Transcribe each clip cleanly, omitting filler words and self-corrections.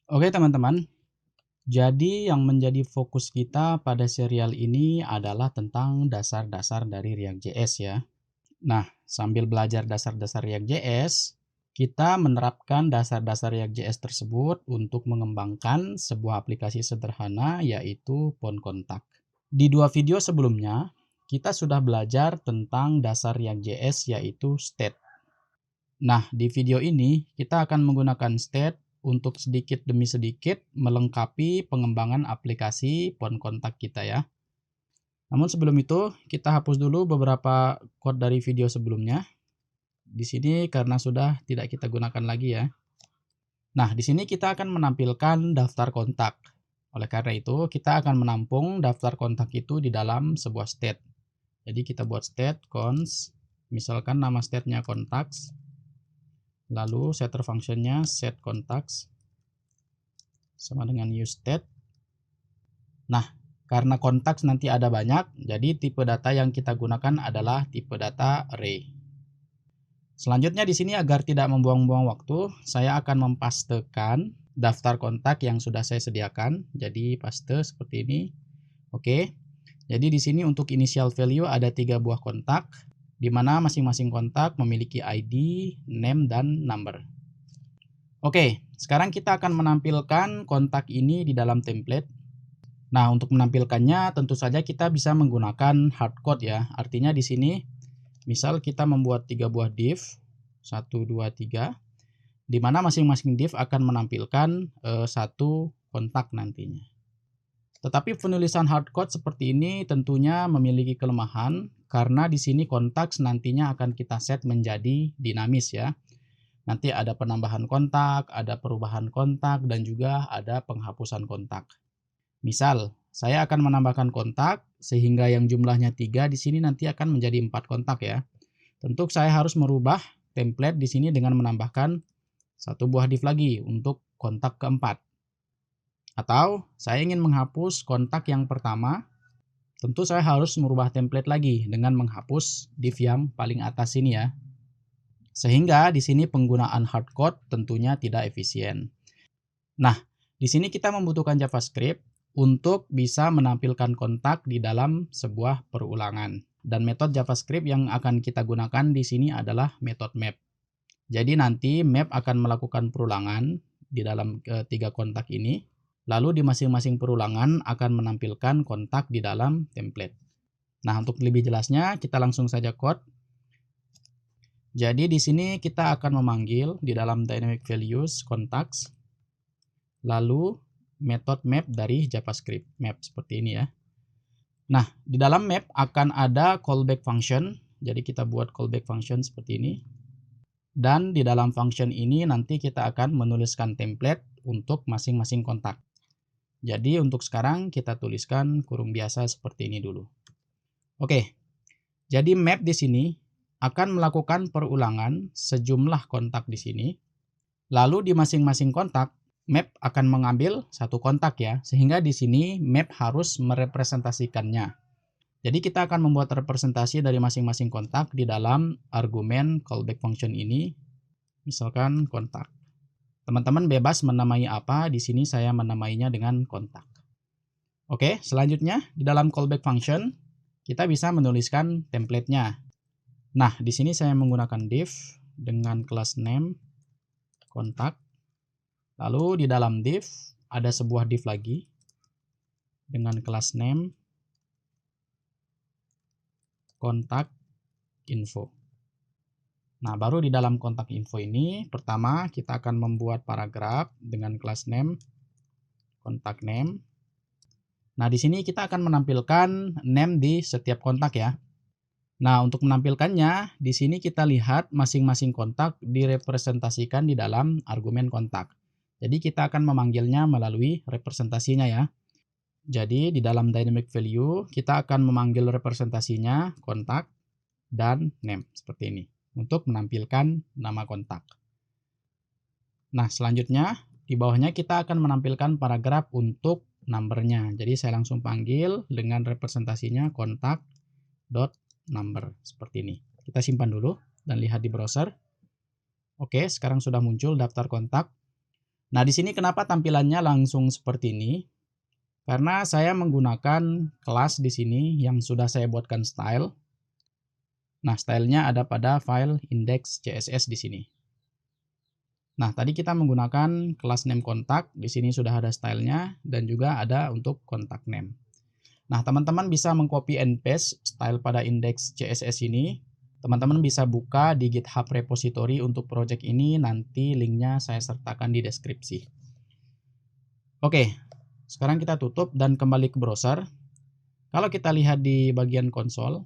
Oke teman-teman, jadi yang menjadi fokus kita pada serial ini adalah tentang dasar-dasar dari React.js ya. Nah, sambil belajar dasar-dasar React.js, kita menerapkan dasar-dasar React.js tersebut untuk mengembangkan sebuah aplikasi sederhana yaitu phone contact. Di dua video sebelumnya, kita sudah belajar tentang dasar React.js yaitu state. Nah, di video ini kita akan menggunakan state untuk sedikit demi sedikit melengkapi pengembangan aplikasi phone contact kita ya. Namun sebelum itu, kita hapus dulu beberapa code dari video sebelumnya. Di sini karena sudah tidak kita gunakan lagi ya. Nah, di sini kita akan menampilkan daftar kontak. Oleh karena itu, kita akan menampung daftar kontak itu di dalam sebuah state. Jadi kita buat state cons, misalkan nama state-nya contacts. Lalu setter functionnya set contacts sama dengan use state. Nah, karena contacts nanti ada banyak, jadi tipe data yang kita gunakan adalah tipe data array. Selanjutnya di sini agar tidak membuang-buang waktu, saya akan mempastekan daftar kontak yang sudah saya sediakan. Jadi paste seperti ini. Oke. Jadi di sini untuk initial value ada 3 buah kontak, di mana masing-masing kontak memiliki ID, name, dan number. Oke, sekarang kita akan menampilkan kontak ini di dalam template. Nah, untuk menampilkannya tentu saja kita bisa menggunakan hardcode ya. Artinya di sini misal kita membuat 3 buah div, 1, 2, 3, di mana masing-masing div akan menampilkan satu kontak nantinya. Tetapi penulisan hardcode seperti ini tentunya memiliki kelemahan karena di sini kontaks nantinya akan kita set menjadi dinamis ya. Nanti ada penambahan kontak, ada perubahan kontak, dan juga ada penghapusan kontak. Misal, saya akan menambahkan kontak sehingga yang jumlahnya 3 di sini nanti akan menjadi 4 kontak ya. Tentu saya harus merubah template di sini dengan menambahkan satu buah div lagi untuk kontak keempat. Atau saya ingin menghapus kontak yang pertama, tentu saya harus merubah template lagi dengan menghapus div yang paling atas ini ya. Sehingga di sini penggunaan hardcode tentunya tidak efisien. Nah, di sini kita membutuhkan JavaScript untuk bisa menampilkan kontak di dalam sebuah perulangan. Dan metode JavaScript yang akan kita gunakan di sini adalah metode map. Jadi nanti map akan melakukan perulangan di dalam ketiga kontak ini. Lalu di masing-masing perulangan akan menampilkan kontak di dalam template. Nah, untuk lebih jelasnya kita langsung saja code. Jadi di sini kita akan memanggil di dalam dynamic values contacts, lalu metode map dari JavaScript map seperti ini ya. Nah, di dalam map akan ada callback function. Jadi kita buat callback function seperti ini. Dan di dalam function ini nanti kita akan menuliskan template untuk masing-masing kontak. Jadi untuk sekarang kita tuliskan kurung biasa seperti ini dulu. Oke. Jadi map di sini akan melakukan perulangan sejumlah kontak di sini. Lalu di masing-masing kontak map akan mengambil satu kontak ya. Sehingga di sini map harus merepresentasikannya. Jadi kita akan membuat representasi dari masing-masing kontak di dalam argumen callback function ini. Misalkan kontak. Teman-teman bebas menamai apa, di sini saya menamainya dengan kontak. Oke, selanjutnya di dalam callback function kita bisa menuliskan template-nya. Nah, di sini saya menggunakan div dengan kelas name kontak. Lalu di dalam div ada sebuah div lagi dengan kelas name kontak info. Nah, baru di dalam kontak info ini, pertama kita akan membuat paragraf dengan kelas name, kontak name. Nah, di sini kita akan menampilkan name di setiap kontak ya. Nah, untuk menampilkannya, di sini kita lihat masing-masing kontak direpresentasikan di dalam argumen kontak. Jadi kita akan memanggilnya melalui representasinya ya. Jadi di dalam dynamic value, kita akan memanggil representasinya kontak dan name seperti ini untuk menampilkan nama kontak. Nah, selanjutnya di bawahnya kita akan menampilkan paragraf untuk numbernya. Jadi saya langsung panggil dengan representasinya kontak dot number seperti ini. Kita simpan dulu dan lihat di browser. Oke, sekarang sudah muncul daftar kontak. Nah, di sini kenapa tampilannya langsung seperti ini? Karena saya menggunakan kelas di sini yang sudah saya buatkan style. Nah, stylenya ada pada file index.css di sini. Nah, tadi kita menggunakan kelas name kontak, di sini sudah ada stylenya dan juga ada untuk kontak name. Nah, teman-teman bisa mengcopy and paste style pada index CSS ini. Teman-teman bisa buka di GitHub repository untuk project ini, nanti linknya saya sertakan di deskripsi. Oke, sekarang kita tutup dan kembali ke browser. Kalau kita lihat di bagian konsol,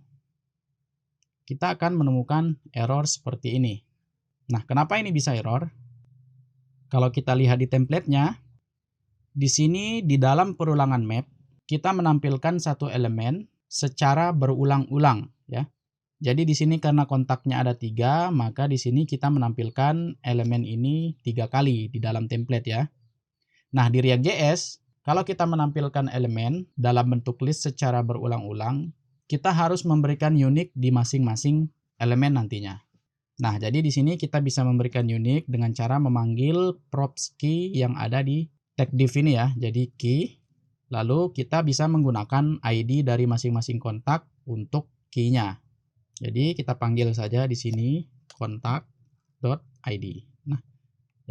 kita akan menemukan error seperti ini. Nah, kenapa ini bisa error? Kalau kita lihat di template-nya, di sini di dalam perulangan map, kita menampilkan satu elemen secara berulang-ulang, ya. Jadi di sini karena kontaknya ada 3, maka di sini kita menampilkan elemen ini 3 kali di dalam template ya. Nah, di React.js, kalau kita menampilkan elemen dalam bentuk list secara berulang-ulang, kita harus memberikan unique di masing-masing elemen nantinya. Nah, jadi di sini kita bisa memberikan unique dengan cara memanggil props key yang ada di tag div ini ya. Jadi key, lalu kita bisa menggunakan ID dari masing-masing kontak untuk key-nya. Jadi kita panggil saja di sini kontak.id. Nah,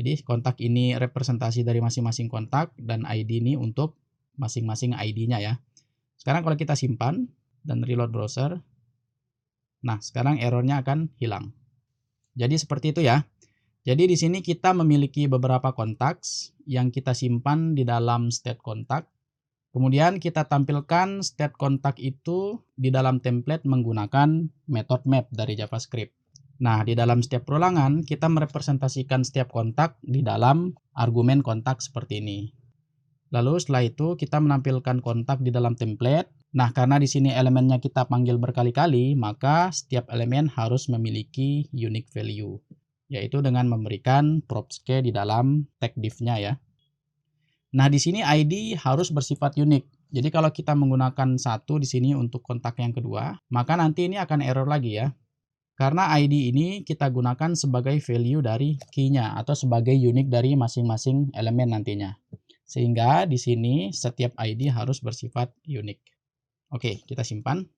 jadi kontak ini representasi dari masing-masing kontak dan ID ini untuk masing-masing ID-nya ya. Sekarang kalau kita simpan dan reload browser, nah sekarang errornya akan hilang. Jadi seperti itu ya. Jadi di sini kita memiliki beberapa kontak yang kita simpan di dalam state kontak. Kemudian kita tampilkan state kontak itu di dalam template menggunakan method map dari JavaScript. Nah, di dalam setiap perulangan kita merepresentasikan setiap kontak di dalam argumen kontak seperti ini. Lalu setelah itu kita menampilkan kontak di dalam template. Nah, karena di sini elemennya kita panggil berkali-kali, maka setiap elemen harus memiliki unique value, yaitu dengan memberikan props key di dalam tag div-nya ya. Nah, di sini ID harus bersifat unik. Jadi kalau kita menggunakan 1 di sini untuk kontak yang kedua, maka nanti ini akan error lagi ya. Karena ID ini kita gunakan sebagai value dari key-nya atau sebagai unique dari masing-masing elemen nantinya. Sehingga di sini setiap ID harus bersifat unik. Oke, kita simpan.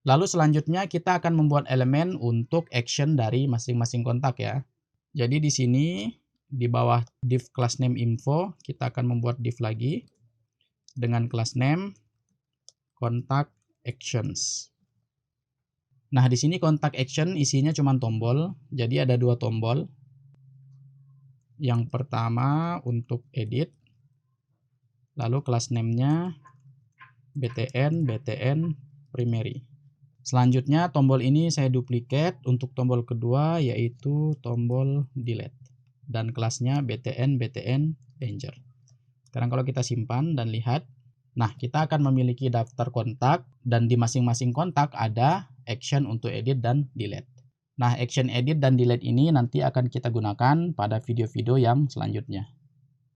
Lalu selanjutnya kita akan membuat elemen untuk action dari masing-masing kontak ya. Jadi di sini di bawah div class name info kita akan membuat div lagi dengan class name contact actions. Nah, di sini contact action isinya cuma tombol. Jadi ada 2 tombol. Yang pertama untuk edit. Lalu class name-nya btn primary. Selanjutnya tombol ini saya duplicate untuk tombol kedua yaitu tombol delete dan kelasnya btn danger. Sekarang kalau kita simpan dan lihat, nah kita akan memiliki daftar kontak dan di masing-masing kontak ada action untuk edit dan delete. Nah, action edit dan delete ini nanti akan kita gunakan pada video-video yang selanjutnya.